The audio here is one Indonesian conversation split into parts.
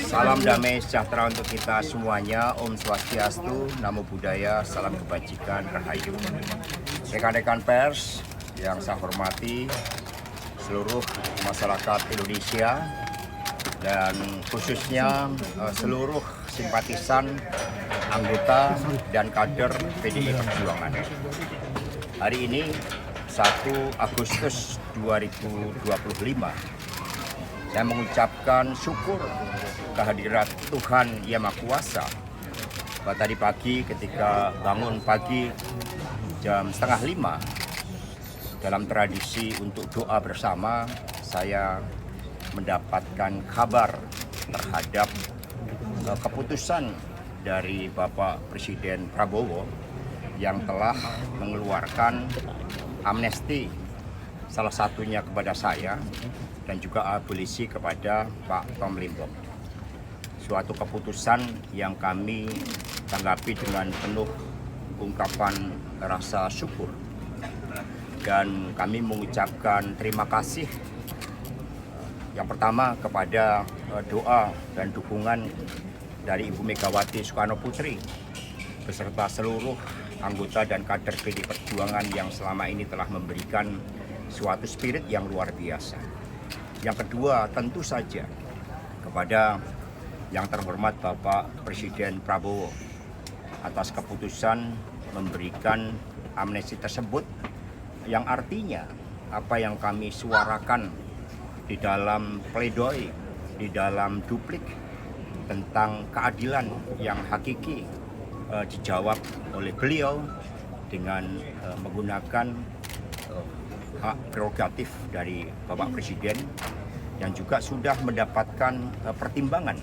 Salam damai sejahtera untuk kita semuanya. Om Swastiastu, Namo Buddhaya, salam kebajikan, rahayu. Rekan-rekan pers yang saya hormati, seluruh masyarakat Indonesia dan khususnya seluruh simpatisan, anggota dan kader PDI Perjuangan. Hari ini 1 Agustus 2025, saya mengucapkan syukur kehadirat Tuhan Yang Maha Kuasa. Tadi pagi ketika bangun pagi jam 4:30, dalam tradisi untuk doa bersama, saya mendapatkan kabar terhadap keputusan dari Bapak Presiden Prabowo yang telah mengeluarkan amnesti, salah satunya kepada saya dan juga abolisi kepada Pak Tom Limbong. Suatu keputusan yang kami tanggapi dengan penuh ungkapan rasa syukur, dan kami mengucapkan terima kasih yang pertama kepada doa dan dukungan dari Ibu Megawati Soekarno Putri beserta seluruh anggota dan kader PDI Perjuangan yang selama ini telah memberikan suatu spirit yang luar biasa. Yang kedua, tentu saja kepada yang terhormat Bapak Presiden Prabowo atas keputusan memberikan amnesti tersebut, yang artinya apa yang kami suarakan di dalam pledoi, di dalam duplik tentang keadilan yang hakiki dijawab oleh beliau dengan menggunakan hak prerogatif dari Bapak Presiden yang juga sudah mendapatkan pertimbangan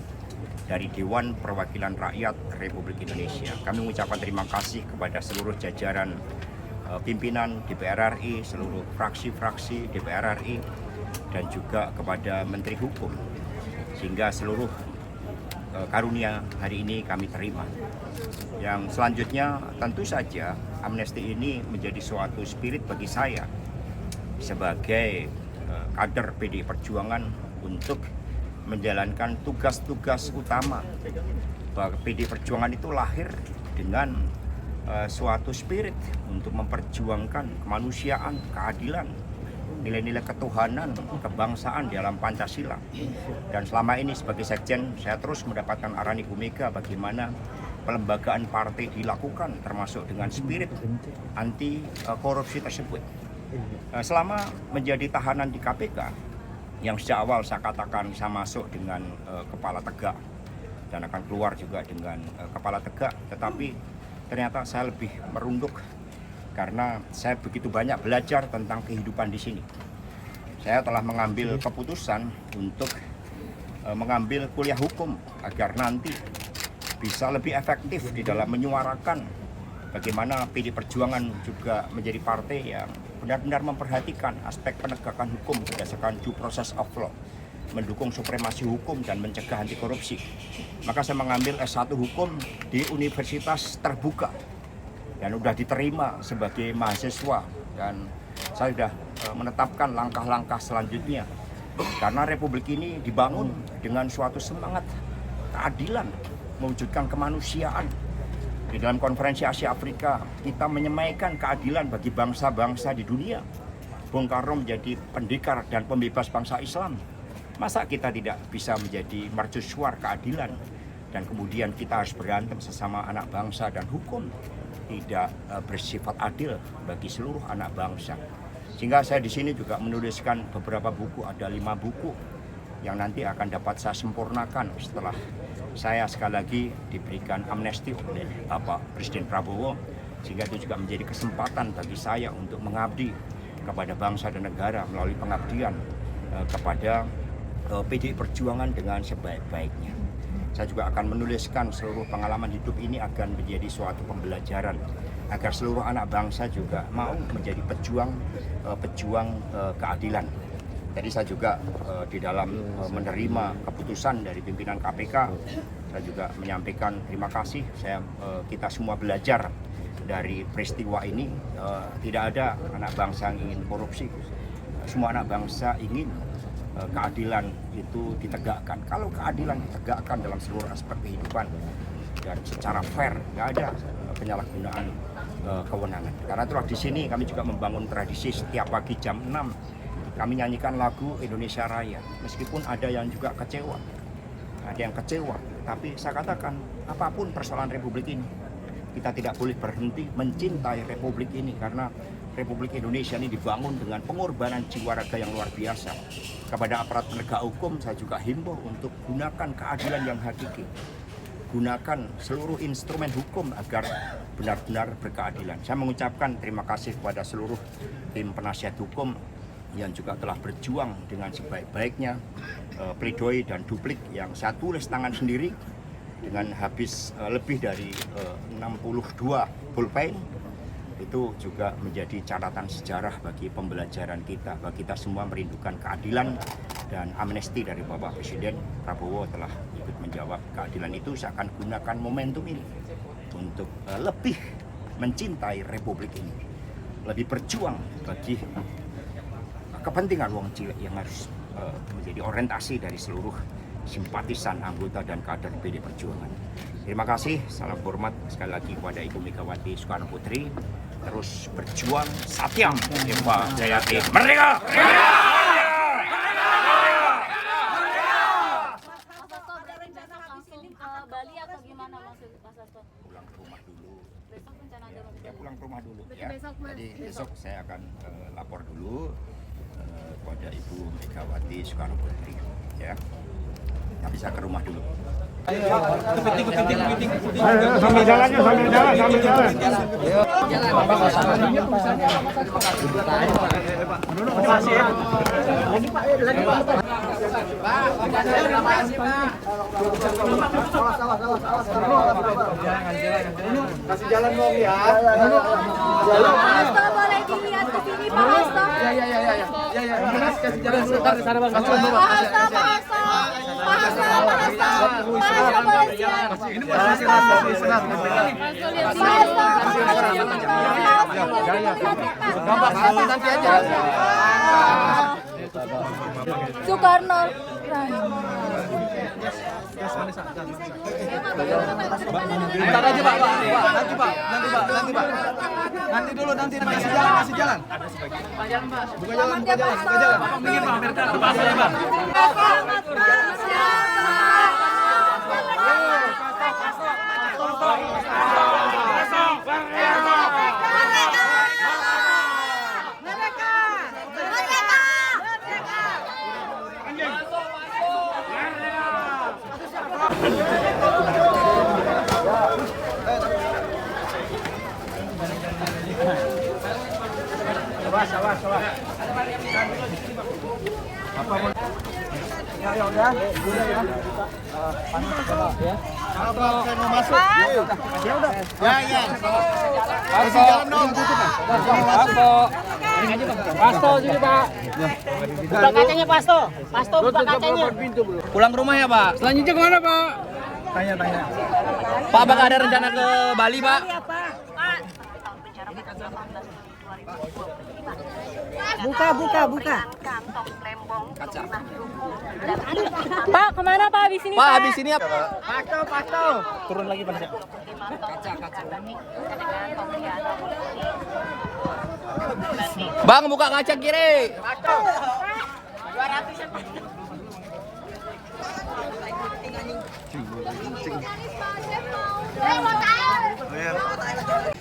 dari Dewan Perwakilan Rakyat Republik Indonesia. Kami mengucapkan terima kasih kepada seluruh jajaran pimpinan DPR RI, seluruh fraksi-fraksi DPR RI, dan juga kepada Menteri Hukum, sehingga seluruh karunia hari ini kami terima. Yang selanjutnya tentu saja amnesti ini menjadi suatu spirit bagi saya sebagai kader PDI Perjuangan untuk menjalankan tugas-tugas utama. Bahwa PDI Perjuangan itu lahir dengan suatu spirit untuk memperjuangkan kemanusiaan, keadilan, nilai-nilai ketuhanan, kebangsaan dalam Pancasila. Dan selama ini sebagai sekjen, saya terus mendapatkan arahan Ibu Mega bagaimana pelembagaan partai dilakukan, termasuk dengan spirit anti korupsi tersebut. Selama menjadi tahanan di KPK, yang sejak awal saya katakan saya masuk dengan kepala tegak dan akan keluar juga dengan kepala tegak, tetapi ternyata saya lebih merunduk karena saya begitu banyak belajar tentang kehidupan di sini. Saya telah mengambil keputusan untuk mengambil kuliah hukum agar nanti bisa lebih efektif di dalam menyuarakan bagaimana PDI Perjuangan juga menjadi partai yang benar-benar memperhatikan aspek penegakan hukum berdasarkan due process of law, mendukung supremasi hukum dan mencegah anti korupsi. Maka saya mengambil S1 hukum di Universitas Terbuka dan sudah diterima sebagai mahasiswa, dan saya sudah menetapkan langkah-langkah selanjutnya karena Republik ini dibangun dengan suatu semangat keadilan, mewujudkan kemanusiaan. Di dalam konferensi Asia Afrika kita menyemaikan keadilan bagi bangsa-bangsa di dunia. Bung Karno menjadi pendekar dan pembebas bangsa Islam. Masa kita tidak bisa menjadi mercusuar keadilan dan kemudian kita harus berantem sesama anak bangsa, dan hukum tidak bersifat adil bagi seluruh anak bangsa. Sehingga saya di sini juga menuliskan beberapa buku, ada 5 buku yang nanti akan dapat saya sempurnakan setelah saya sekali lagi diberikan amnesti oleh Bapak Presiden Prabowo, sehingga itu juga menjadi kesempatan bagi saya untuk mengabdi kepada bangsa dan negara melalui pengabdian kepada PDI Perjuangan dengan sebaik-baiknya. Saya juga akan menuliskan seluruh pengalaman hidup ini akan menjadi suatu pembelajaran agar seluruh anak bangsa juga mau menjadi pejuang keadilan. Jadi saya juga di dalam menerima keputusan dari pimpinan KPK, saya juga menyampaikan terima kasih. Kita semua belajar dari peristiwa ini, tidak ada anak bangsa yang ingin korupsi. semua anak bangsa ingin keadilan itu ditegakkan. Kalau keadilan ditegakkan dalam seluruh aspek kehidupan dan secara fair, nggak ada penyalahgunaan kewenangan. Karena itulah di sini kami juga membangun tradisi setiap pagi jam 6 kami nyanyikan lagu Indonesia Raya. Meskipun ada yang juga kecewa, tapi saya katakan apapun persoalan Republik ini, kita tidak boleh berhenti mencintai Republik ini karena Republik Indonesia ini dibangun dengan pengorbanan jiwa raga yang luar biasa. Kepada aparat penegak hukum saya juga himbau untuk gunakan keadilan yang hakiki. Gunakan seluruh instrumen hukum agar benar-benar berkeadilan. Saya mengucapkan terima kasih kepada seluruh tim penasihat hukum yang juga telah berjuang dengan sebaik-baiknya pledoi dan duplik yang saya tulis tangan sendiri dengan habis lebih dari 62 pulpen. Itu juga menjadi catatan sejarah bagi pembelajaran kita, bahwa kita semua merindukan keadilan, dan amnesti dari Bapak Presiden Prabowo telah ikut menjawab keadilan itu. Saya akan gunakan momentum ini untuk lebih mencintai Republik ini, lebih berjuang bagi kepentingan wong cilik yang harus menjadi orientasi dari seluruh simpatisan, anggota, dan kader PD Perjuangan. Terima kasih, salam hormat sekali lagi kepada Ibu Megawati Soekarno Putri. Terus berjuang, Satyam Himba Jayate, merdeka! Merdeka! Mas Hasto ada rencana langsung ke Bali atau gimana Mas Hasto? Pulang ke rumah dulu. Besok rencana ada Ya, pulang ke rumah dulu ya. Besok, Mas. Jadi besok saya akan lapor dulu kepada Ibu Megawati Soekarno Putri ya. Tapi saya ke rumah dulu. Sambil jalan. Kasih jalan dong ya. Pak Hasto boleh dilihat ke sini Pak Hasto. Kasih jalan sebentar di sana Bang. Pak Hasto boleh siap. Ini masih senang. Nanti aja. Soekarno. Ntar aja Pak. Nanti dulu kasih jalan. Buka jalan. Minggir Pak, biar kita bahas aja Pak. Sawas. Ya udah. Kalau saya mau masuk. Ya udah. Ya. Kasih jalan dong. Pasto sini Pak. Buka kacanya Pasto. Buka kacanya. Pulang ke rumah ya Pak. Selanjutnya kemana Pak? Tanya. Pak, apakah ada rencana ke Bali Pak? Buka. Pak, kemana Pak habis ini Pak, habis ini apa? Pasto. Turun lagi Pak. Bang, buka kaca kiri. Mau tahu?